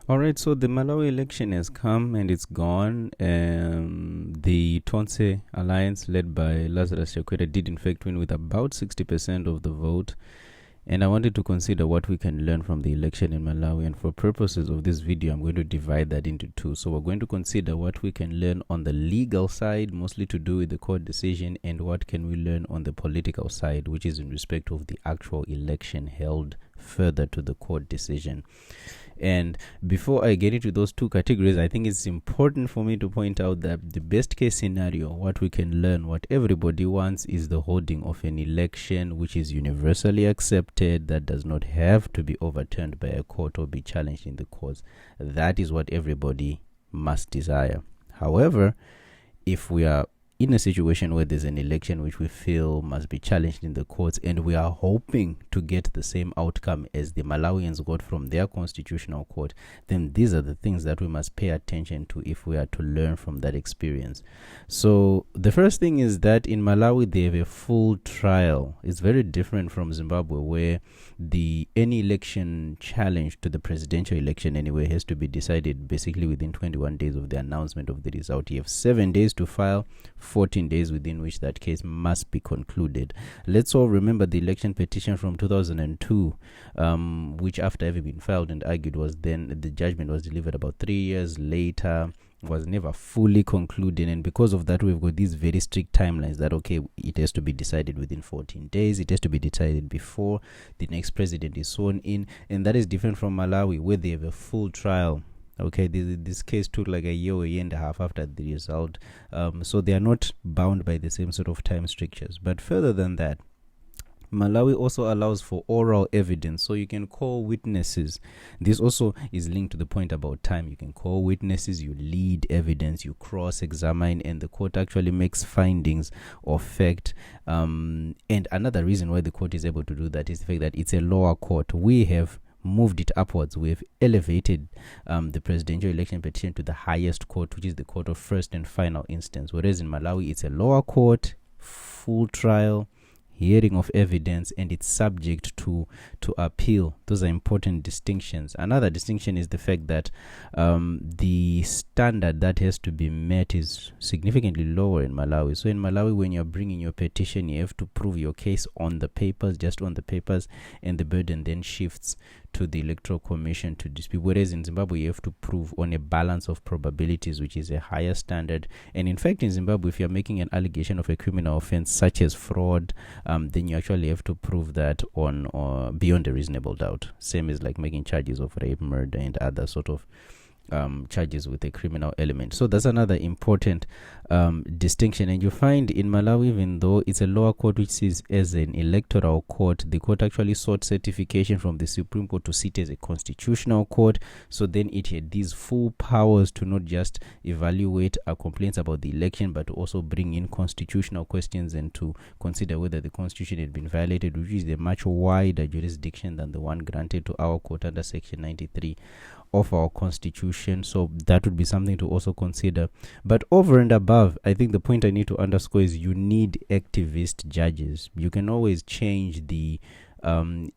All right, so the Malawi election has come and it's gone. The Tonse Alliance, led by Lazarus Chakwera, did in fact win with about 60% of the vote. And I wanted to consider what we can learn from the election in Malawi. And for purposes of this video, I'm going to divide that into two. So we're going to consider what we can learn on the legal side, mostly to do with the court decision, and what can we learn on the political side, which is in respect of the actual election held further to the court decision. And before I get into those two categories, I think it's important for me to point out that the best case scenario, what we can learn, what everybody wants, is the holding of an election which is universally accepted, that does not have to be overturned by a court or be challenged in the courts. That is what everybody must desire. However, if we are in a situation where there's an election which we feel must be challenged in the courts, and we are hoping to get the same outcome as the Malawians got from their constitutional court, then these are the things that we must pay attention to if we are to learn from that experience. So the first thing is that in Malawi they have a full trial. It's very different from Zimbabwe, where any election challenge to the presidential election anyway has to be decided basically within 21 days of the announcement of the result. You have 7 days to file, 14 days within which that case must be concluded. Let's all remember the election petition from 2002, which after having been filed and argued, was then the judgment was delivered about 3 years later, was never fully concluded. And because of that, we've got these very strict timelines that, okay, it has to be decided within 14 days, it has to be decided before the next president is sworn in. And that is different from Malawi, where they have a full trial. Okay, this case took like a year and a half after the result. So they are not bound by the same sort of time strictures. But further than that, Malawi also allows for oral evidence, so you can call witnesses. This also is linked to the point about time. You can call witnesses, you lead evidence, you cross-examine, and the court actually makes findings of fact. And another reason why the court is able to do that is the fact that it's a lower court. We have moved it upwards. We have elevated the presidential election petition to the highest court, which is the court of first and final instance, whereas in Malawi it's a lower court, full trial, hearing of evidence, and it's subject to appeal. Those are important distinctions. Another distinction is the fact that the standard that has to be met is significantly lower in Malawi. So in Malawi, when you're bringing your petition, you have to prove your case on the papers, just on the papers, and the burden then shifts to the Electoral Commission to dispute. Whereas in Zimbabwe, you have to prove on a balance of probabilities, which is a higher standard. And in fact, in Zimbabwe, if you're making an allegation of a criminal offense such as fraud, then you actually have to prove that on beyond a reasonable doubt. Same as like making charges of rape, murder, and other sort of charges with a criminal element. So that's another important distinction. And you find in Malawi, even though it's a lower court which is as an electoral court, the court actually sought certification from the Supreme Court to sit as a constitutional court. So then it had these full powers to not just evaluate complaints about the election, but to also bring in constitutional questions and to consider whether the constitution had been violated, which is a much wider jurisdiction than the one granted to our court under Section 93 of our constitution. So that would be something to also consider. But over and above, I think the point I need to underscore is you need activist judges. You can always change the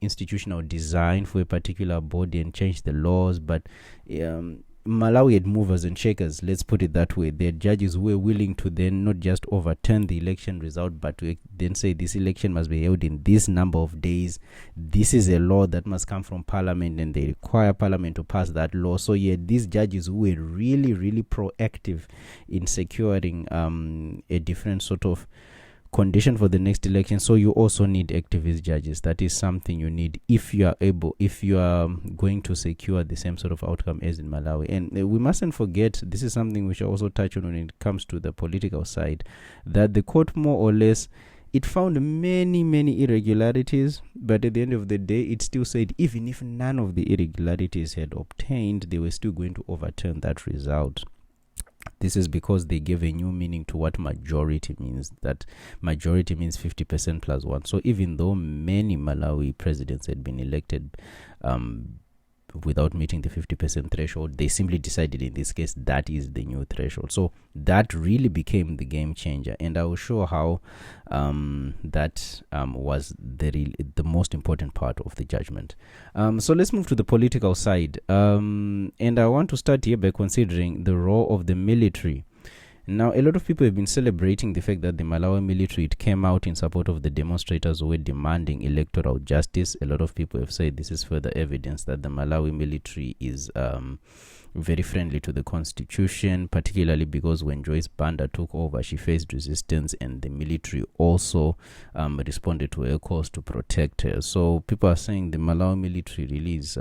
institutional design for a particular body and change the laws, but Malawi had movers and shakers, let's put it that way. They had judges who were willing to then not just overturn the election result, but to then say this election must be held in this number of days. This is a law that must come from parliament, and they require parliament to pass that law. So you had these judges who were really, really proactive in securing a different sort of condition for the next election. So you also need activist judges. That is something you need if you are going to secure the same sort of outcome as in Malawi. And we mustn't forget, this is something we should also touch on when it comes to the political side, that the court more or less, it found many irregularities, but at the end of the day, it still said even if none of the irregularities had obtained, they were still going to overturn that result. This is because they gave a new meaning to what majority means. That majority means 50% plus one. So even though many Malawi presidents had been elected without meeting the 50% threshold. They simply decided in this case that is the new threshold. So that really became the game changer, and I will show how that was the most important part of the judgment. So let's move to the political side, and I want to start here by considering the role of the military. Now, a lot of people have been celebrating the fact that the Malawi military came out in support of the demonstrators who were demanding electoral justice. A lot of people have said this is further evidence that the Malawi military is very friendly to the constitution, particularly because when Joyce Banda took over, she faced resistance, and the military also responded to her calls to protect her. So people are saying the Malawi military really is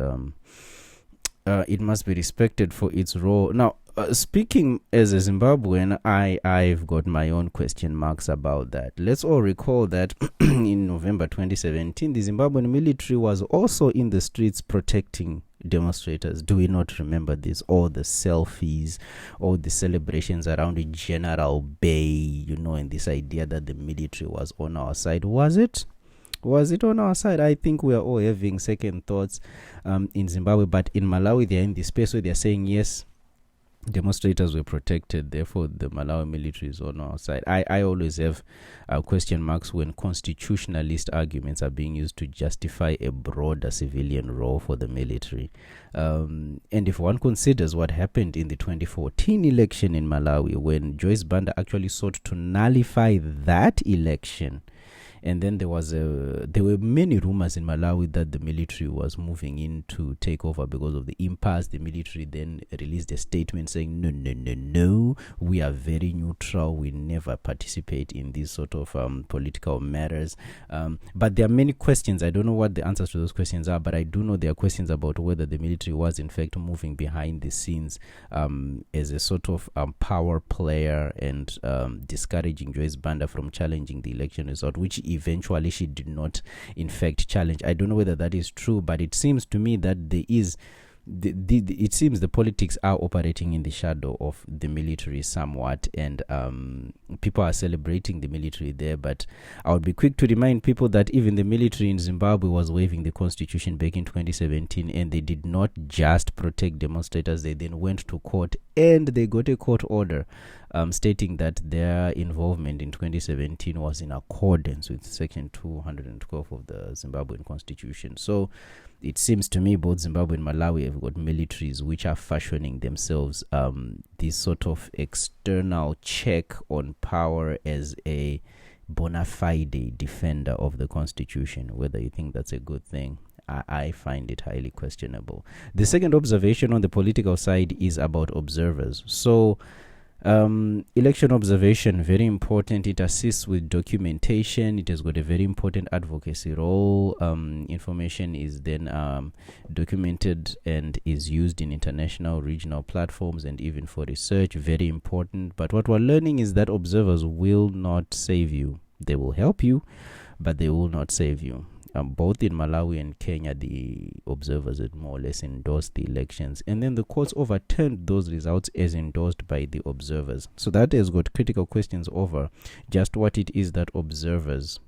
it must be respected for its role. Now, speaking as a Zimbabwean, I've got my own question marks about that. Let's all recall that in November 2017, the Zimbabwean military was also in the streets protecting demonstrators. Do we not remember this? All the selfies, all the celebrations around General Bay, and this idea that the military was on our side. Was it on our side? I think we are all having second thoughts in Zimbabwe, but in Malawi they are in the space where they are saying yes, demonstrators were protected, therefore the Malawi military is on our side. I always have question marks when constitutionalist arguments are being used to justify a broader civilian role for the military. And if one considers what happened in the 2014 election in Malawi, when Joyce Banda actually sought to nullify that election, and then there were many rumors in Malawi that the military was moving in to take over because of the impasse. The military then released a statement saying, no, we are very neutral. We never participate in these sort of political matters. But there are many questions. I don't know what the answers to those questions are, but I do know there are questions about whether the military was in fact moving behind the scenes as a sort of power player and discouraging Joyce Banda from challenging the election result, which eventually she did not in fact challenge. I don't know whether that is true, but it seems to me that there is it seems the politics are operating in the shadow of the military somewhat, and people are celebrating the military there. But I would be quick to remind people that even the military in Zimbabwe was waiving the constitution back in 2017, and they did not just protect demonstrators. They then went to court and they got a court order stating that their involvement in 2017 was in accordance with section 212 of the Zimbabwean constitution. So it seems to me both Zimbabwe and Malawi have got militaries which are fashioning themselves this sort of external check on power as a bona fide defender of the constitution. Whether you think that's a good thing, I find it highly questionable. The second observation on the political side is about observers. So election observation, very important. It assists with documentation. It has got a very important advocacy role. Information is then documented and is used in international, regional platforms and even for research. Very important. But what we're learning is that observers will not save you. They will help you, but they will not save you. Both in Malawi and Kenya, the observers had more or less endorsed the elections, and then the courts overturned those results as endorsed by the observers. So that has got critical questions over just what it is that observers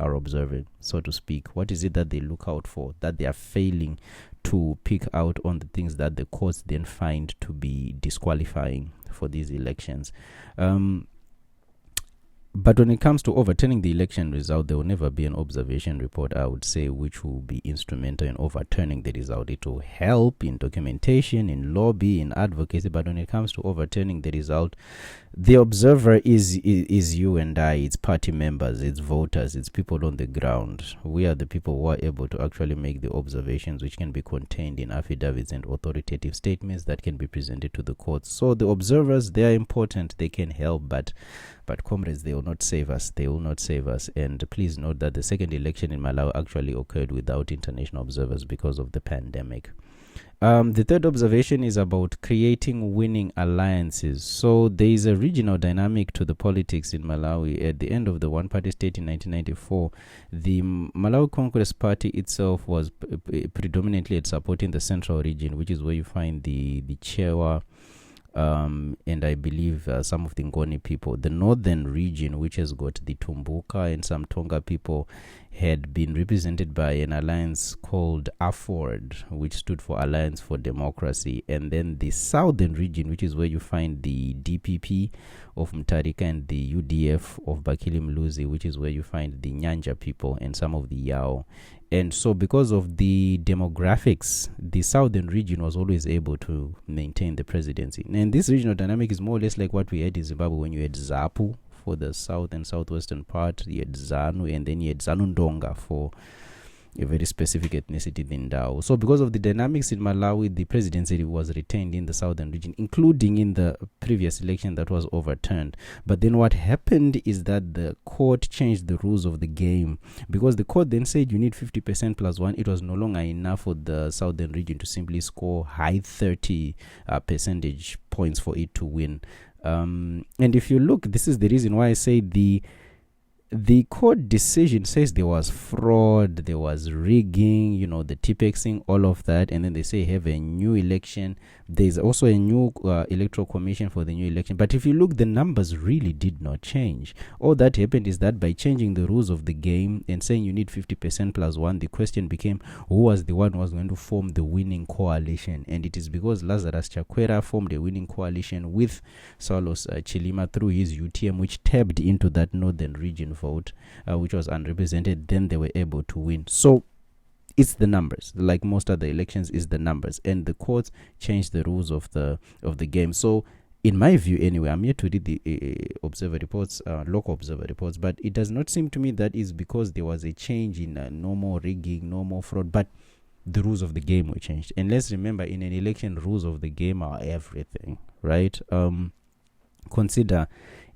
are observing, so to speak. What is it that they look out for, that they are failing to pick out on the things that the courts then find to be disqualifying for these elections? But when it comes to overturning the election result, there will never be an observation report, I would say, which will be instrumental in overturning the result. It will help in documentation, in lobby, in advocacy. But when it comes to overturning the result, the observer is you and I. It's party members, it's voters, it's people on the ground. We are the people who are able to actually make the observations, which can be contained in affidavits and authoritative statements that can be presented to the courts. So the observers, they are important. They can help, but comrades, they will not save us. They will not save us. And please note that the second election in Malawi actually occurred without international observers because of the pandemic. The third observation is about creating winning alliances. So there is a regional dynamic to the politics in Malawi. At the end of the one-party state in 1994, the Malawi Congress Party itself was predominantly at supporting the central region, which is where you find the Chewa and I believe some of the Ngoni people. The northern region, which has got the Tumbuka and some Tonga people, had been represented by an alliance called AFORD, which stood for Alliance for Democracy. And then the southern region, which is where you find the DPP of Mutharika and the UDF of Bakili Mluzi, which is where you find the Nyanja people and some of the Yao. And so because of the demographics, the southern region was always able to maintain the presidency. And this regional dynamic is more or less like what we had in Zimbabwe when you had ZAPU for the south and southwestern part, you had ZANU, and then you had ZANU Ndonga for a very specific ethnicity, the Ndau. So because of the dynamics in Malawi, the presidency was retained in the southern region, including in the previous election that was overturned. But then what happened is that the court changed the rules of the game, because the court then said you need 50% plus one. It was no longer enough for the southern region to simply score high 30 percentage points for it to win. And if you look, this is the reason why I say the court decision says there was fraud, there was rigging, the tipexing, all of that, and then they say have a new election. There's also a new electoral commission for the new election. But if you look, the numbers really did not change. All that happened is that by changing the rules of the game and saying you need 50% plus one, the question became who was the one who was going to form the winning coalition. And it is because Lazarus Chakwera formed a winning coalition with Saulos Chilima through his UTM, which tapped into that northern region vote, which was unrepresented. Then they were able to win. So it's the numbers, like most other elections, is the numbers, and the courts changed the rules of the game. So in my view anyway, I'm here to read the observer reports, local observer reports, but it does not seem to me that is because there was a change in no more rigging, no more fraud, but the rules of the game were changed. And let's remember, in an election, rules of the game are everything, right? Consider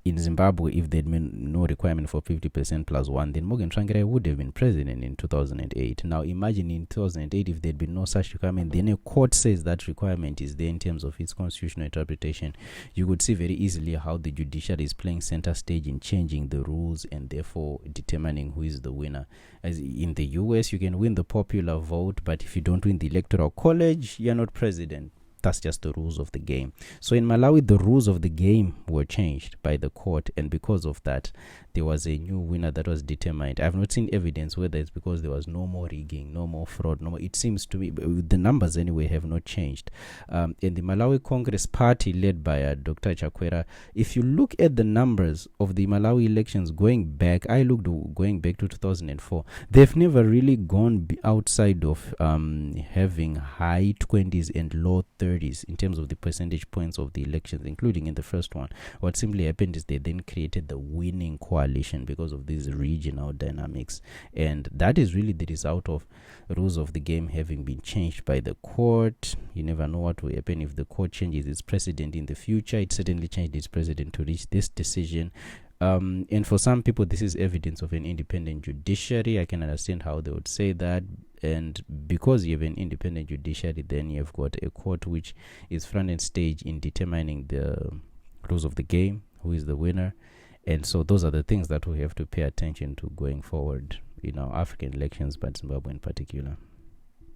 in Zimbabwe, if there'd been no requirement for 50% plus one, then Morgan Tsvangirai would have been president in 2008. Now imagine in 2008, if there'd been no such requirement, then a court says that requirement is there in terms of its constitutional interpretation. You could see very easily how the judiciary is playing center stage in changing the rules and therefore determining who is the winner. As in the US, you can win the popular vote, but if you don't win the electoral college, you're not president. That's just the rules of the game. So in Malawi, the rules of the game were changed by the court, and because of that, there was a new winner that was determined. I've not seen evidence whether it's because there was no more rigging, no more fraud, no more. It seems to me the numbers anyway have not changed. In the Malawi Congress Party, led by Dr. Chakwera, if you look at the numbers of the Malawi elections going back, going back to 2004, they've never really gone outside of having high 20s and low 30s in terms of the percentage points of the elections, including in the first one. What simply happened is they then created the winning coalition because of these regional dynamics, and that is really the result of rules of the game having been changed by the court. You never know what will happen if the court changes its precedent in the future. It certainly changed its precedent to reach this decision. And for some people, this is evidence of an independent judiciary. I can understand how they would say that. And because you have an independent judiciary, then you have got a court which is front and stage in determining the rules of the game, who is the winner. And so those are the things that we have to pay attention to going forward in our African elections, but Zimbabwe in particular.